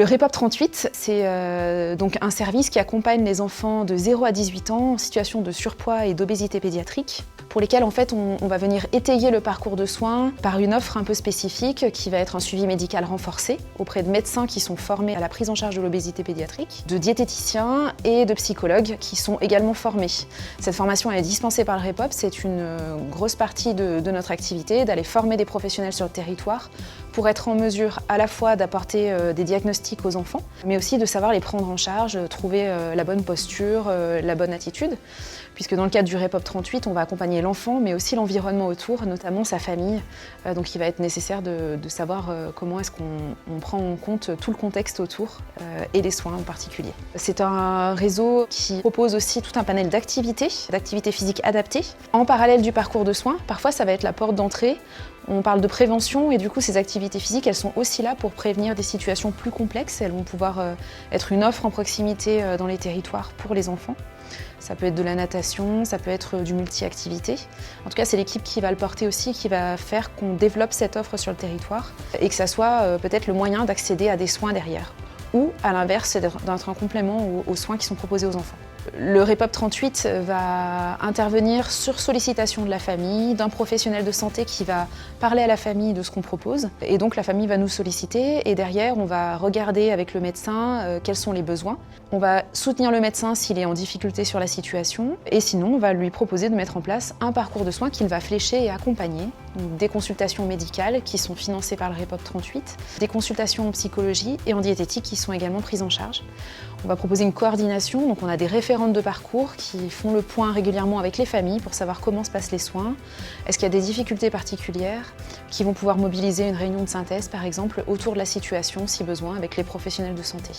Le REPOP 38, c'est donc un service qui accompagne les enfants de 0 à 18 ans en situation de surpoids et d'obésité pédiatrique, pour lesquels en fait on va venir étayer le parcours de soins par une offre un peu spécifique qui va être un suivi médical renforcé auprès de médecins qui sont formés à la prise en charge de l'obésité pédiatrique, de diététiciens et de psychologues qui sont également formés. Cette formation est dispensée par le REPOP, c'est une grosse partie de notre activité, d'aller former des professionnels sur le territoire pour être en mesure à la fois d'apporter des diagnostics aux enfants, mais aussi de savoir les prendre en charge, trouver la bonne posture, la bonne attitude, puisque dans le cadre du REPOP 38, on va accompagner l'enfant, mais aussi l'environnement autour, notamment sa famille. Donc il va être nécessaire de savoir comment est-ce qu'on prend en compte tout le contexte autour et les soins en particulier. C'est un réseau qui propose aussi tout un panel d'activités physiques adaptées, en parallèle du parcours de soins. Parfois ça va être la porte d'entrée. On parle de prévention et du coup ces activités physiques, elles sont aussi là pour prévenir des situations plus complexes. Elles vont pouvoir être une offre en proximité dans les territoires pour les enfants. Ça peut être de la natation, ça peut être du multi-activité. En tout cas, c'est l'équipe qui va le porter aussi, qui va faire qu'on développe cette offre sur le territoire et que ça soit peut-être le moyen d'accéder à des soins derrière. Ou à l'inverse, d'être un complément aux soins qui sont proposés aux enfants. Le REPOP 38 va intervenir sur sollicitation de la famille, d'un professionnel de santé qui va parler à la famille de ce qu'on propose. Et donc la famille va nous solliciter et derrière on va regarder avec le médecin quels sont les besoins. On va soutenir le médecin s'il est en difficulté sur la situation et sinon on va lui proposer de mettre en place un parcours de soins qu'il va flécher et accompagner. Donc, des consultations médicales qui sont financées par le REPOP 38, des consultations en psychologie et en diététique qui sont également prises en charge. On va proposer une coordination, donc on a des référentes de parcours qui font le point régulièrement avec les familles pour savoir comment se passent les soins, est-ce qu'il y a des difficultés particulières, qui vont pouvoir mobiliser une réunion de synthèse par exemple autour de la situation si besoin avec les professionnels de santé.